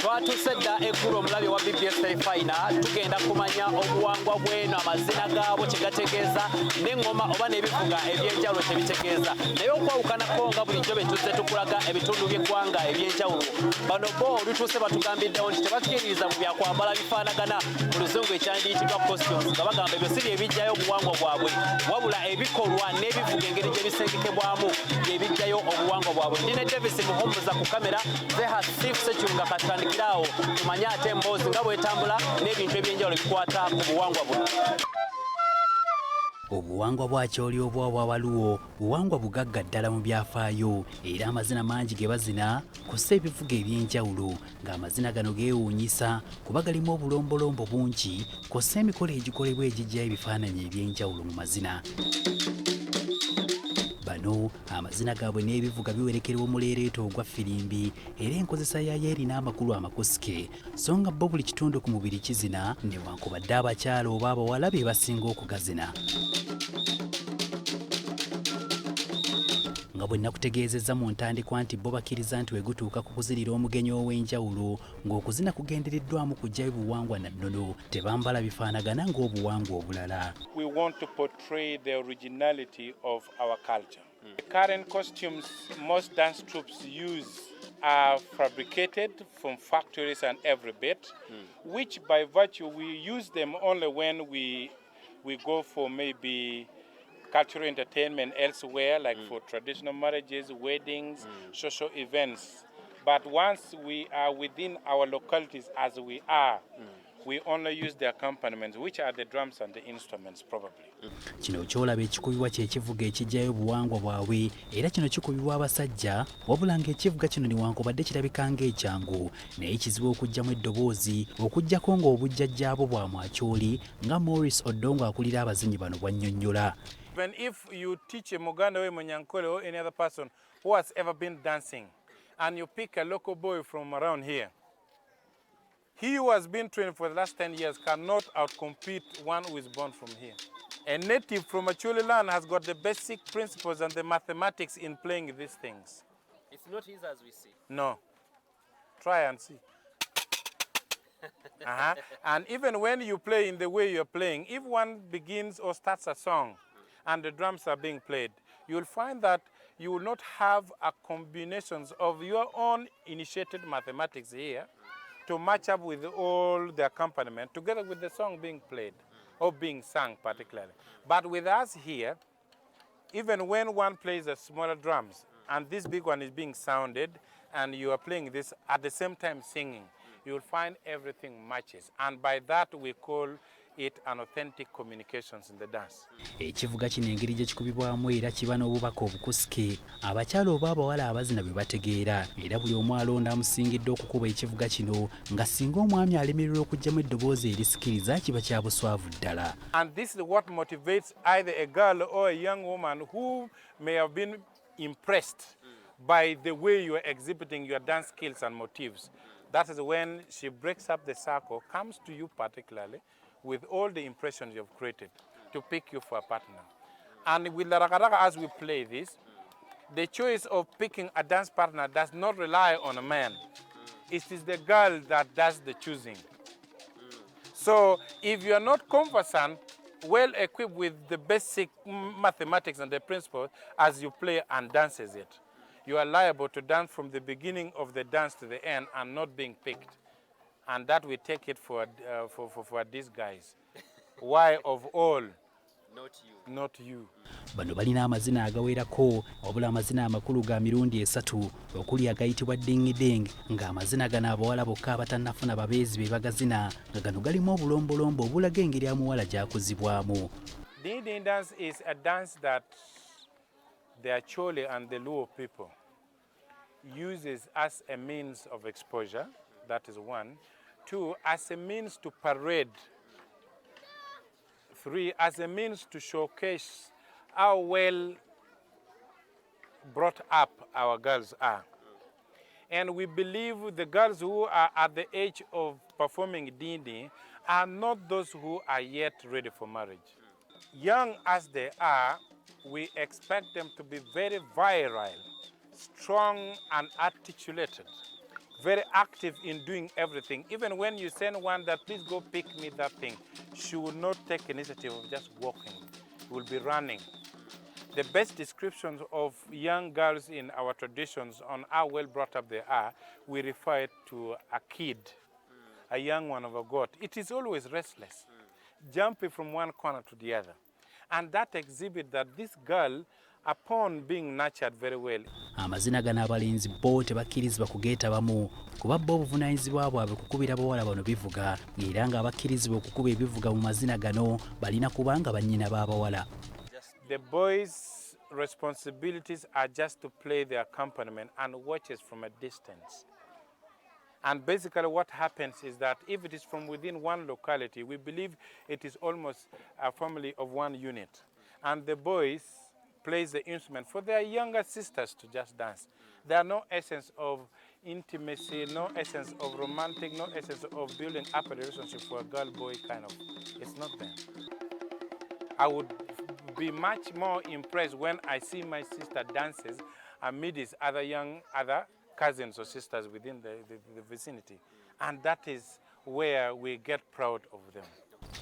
Twatusedda eggulo omulabi wa BBS Terefayina tugenda kumanya obuwangwa bw'eno amazina gaabo kye gategeeza n'eŋŋoma oba n'ebivuga eby'enjawulo kye bitegeeza naye okwawukanako nga bulijjo be tuzze tukulaga ebitundu by'eggwanga eby'enjawulo bano bo olutuuse batugambiddewo nti tebakkiririza mu byakwambala bifaanagana mu luzungu ekyandiyitibwa costumes nga bagamba ebyo si bye bijjayo obuwangwa bwabwe wabula ebikolwa n'ebivuga engeri gye bisengekebwamu bye bijjayo obuwangwa bwabwe. Ndine Davis muhumuza ku kamera zeha Steve Sekyunga katandikiraawo tumanye ate emboozi nga bwetambula n'ebintu eby'enjawulo bikwata ku buwangwa buno. Obuwangwa bwa Kyoli obwa Waluwo buwangwa bugagga ddala mu byafaayo era amazina mangi ge bazina kussa ebivuga eby'enjawulo ng'amazina gano geewuunyisa kuba galimu obulombolombo bungi kussa emikolo egikolebwa egijjayo ebifaananyi eby'enjawulo mu mazina. Bano amazina gaabwe n'ebivuga biwerekerwa omuleereeto ogwa ffirimbi era enkozesa yaayo erina amakulu amakusike so nga bo buli kitundu ku mubiri kizina newankubadde abakyala oba abawala be basinga okugazina. Nga bwe nakutegeezezza mu ntandikwa nti bo bakkiriza nti we gutuuka ku kuzirira omugenyi ow'enjawulo ng'okuzina kugendereddwamu kuggyayo buwangwa na nnono tebambala bifaanagana ng'obuwangwa obulala. We want to portray the originality of our culture. The current costumes most dance troupes use are fabricated from factories and every bit, which by virtue we use them only when we go for maybe cultural entertainment elsewhere, like for traditional marriages, weddings, social events. But once we are within our localities as we are, we only use the accompaniments, which are the drums and the instruments probably. Kino kyolaba ekikubibwa ky'ekivuga ekijjayo obuwangwa bwabwe era kino kikubibwa abasajja wabula ng'ekivuga kino newankubadde kirabika ng'ekyangu naye kizibu okuggyamu eddoboozi okuggyako ng'obujjajjaabo bwa Mwakyoli nga Morris Odongo akulira abazinyi bano bw'annyonnyola. Even if you teach a Muganda or Munyankole or any other person who has ever been dancing and you pick a local boy from around here, he who has been trained for the last 10 years cannot outcompete one who is born from here. A native from a Choli land has got the basic principles and the mathematics in playing these things. It's not easy as we see. No. Try and see. And even when you play in the way you're playing, if one begins or starts a song and the drums are being played, you'll find that you will not have a combinations of your own initiated mathematics here to match up with all the accompaniment together with the song being played or being sung particularly. But with us here, even when one plays the smaller drums and this big one is being sounded and you are playing this at the same time singing, you will find everything matches. And by that we call it an authentic communications in the dance. Ekivuga kino engeri gye kikubibwamu era kiba n'obubaka obukusike abakyala oba abawala abazina bwe bategeera era buli omu alonda amusingidde okukuba ekivuga kino nga singa omwami alemererwa okuggyamu eddoboozi erisikiriza kiba kya buswavu ddala. And this is what motivates either a girl or a young woman who may have been impressed by the way you are exhibiting your dance skills and motifs. That is when she breaks up the circle, comes to you particularly, with all the impressions you've created to pick you for a partner. And with the Raga as we play this, the choice of picking a dance partner does not rely on a man. It is the girl that does the choosing. So if you are not conversant, well equipped with the basic mathematics and the principles as you play and dances it, you are liable to dance from the beginning of the dance to the end and not being picked. And that we take it for these guys. Why of all? Not you. Not you. Bano balina amazina agawerako wabula amazina amakulu ga mirundi esatu okuli agayitibwa ding ng'amazina gano abawala bokka abatannafuna babeezi be bagazina nga gano galimu obulombolombo obulaga engeri amuwala gy'akuzibwamu. Ding dance is a dance that the Acholi and the Luo people uses as a means of exposure. That is one. Two, as a means to parade. Three, as a means to showcase how well brought up our girls are. And we believe the girls who are at the age of performing dindi are not those who are yet ready for marriage. Young as they are, we expect them to be very virile, strong and articulated. very active in doing everything. Even when you send one that please go pick me that thing, she will not take initiative of just walking. She will be running. The best descriptions of young girls in our traditions on how well brought up they are, we refer it to a kid, a young one of a goat. It is always restless, jumping from one corner to the other. And that exhibit that this girl, upon being nurtured very well. Amazina gano abalenzi bo tebakkirizibwa kugeetabamu kuba bo obuvunaanyizibwa bwabwe kukubira bawala bano bivuga era nga abakkirizibwa okukuba ebivuga mu mazina gano balina kubanga bannyina b'abawala. The boys' responsibilities are just to play the accompaniment and watch us from a distance. And basically what happens is that if it is from within one locality, we believe it is almost a family of one unit. And the boys plays the instrument for their younger sisters to just dance. There are no essence of intimacy, no essence of romantic, no essence of building up a relationship for a girl-boy kind of. It's not there. I would be much more impressed when I see my sister dances amidst other cousins or sisters within the vicinity. And that is where we get proud of them.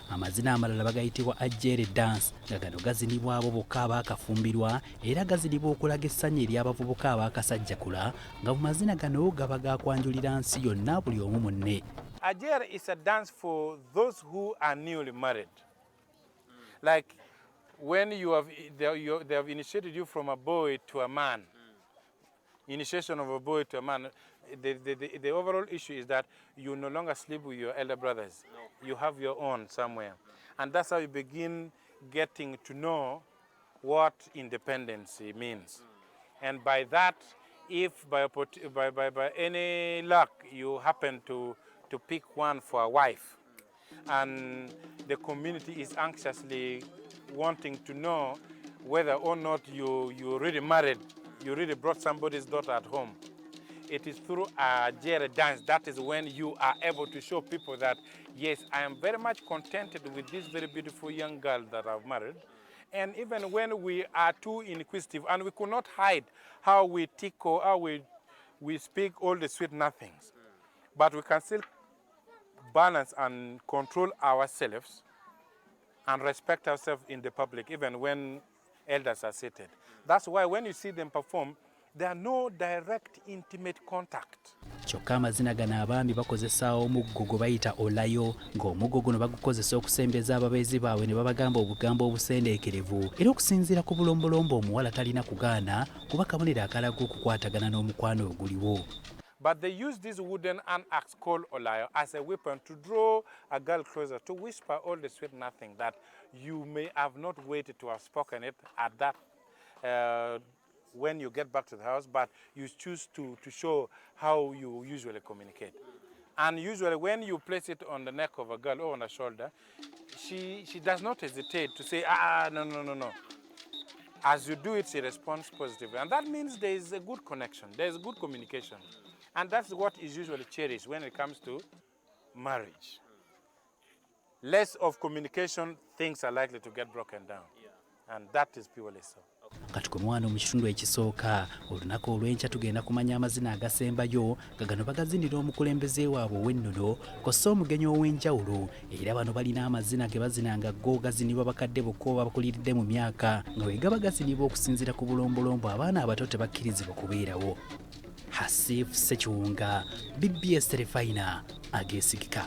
Amazina amalala bagayitibwa ajere dance nga gano gazinibwa abo bokka abaakafumbirwa era gazinibwa okulaga essanyu eri abavubuka abaakasajjakula nga mu mazina gano gaba gakwanjulira nsi yonna buli omu munne. Ajere is a dance for those who are newly married. Like when they have initiated you from a boy to a man. Initiation of a boy to a man, the overall issue is that you no longer sleep with your elder brothers. No. You have your own somewhere. And that's how you begin getting to know what independence means. And by that, if by any luck you happen to pick one for a wife, and the community is anxiously wanting to know whether or not you really married, you really brought somebody's daughter at home. It is through a jere dance that is when you are able to show people that, yes, I am very much contented with this very beautiful young girl that I've married. And even when we are too inquisitive and we could not hide how we tickle, how we speak all the sweet nothings, but we can still balance and control ourselves and respect ourselves in the public, even when elders are seated. That's why when you see them perform, there are no direct intimate contact. Kyokka amazina gano abaami bakozesa omuggo gwe bayita olayo ng'omuggo guno bagukozesa okusembeza ababeezi baabwe ne babagamba obugambo obusendeekerevu era okusinziira ku bulombolombo omuwala talina kugaana kuba kabonero akalaga okukwatagana n'omukwano oguliwo. But they use this wooden axe called olayo as a weapon to draw a girl closer, to whisper all the sweet nothing that you may have not waited to have spoken it at that when you get back to the house, but you choose to show how you usually communicate. And usually when you place it on the neck of a girl or on her shoulder, she does not hesitate to say, no. As you do it, she responds positively. And that means there is a good connection, there is good communication. And that's what is usually cherished when it comes to marriage. Less of communication, things are likely to get broken down. And that is purely so. Kati mwana mu kitundu ekisooka olunaku olw'enkya tugenda kumanya amazina agasembayo nga gano bagazinira omukulembeze waabwe ow'ennono kosa omugenyi ow'enjawulo era bano balina amazina ge bazinanga go gazinibwa bakadde bokko bakuliridde mu myaka nga bwe gaba gazinibwa okusinziira ku bulombolombo abaana abato tebakkirizibwa kubeerawo. Hasif Sekiwunga, BBS Terefayina, Ageesigika.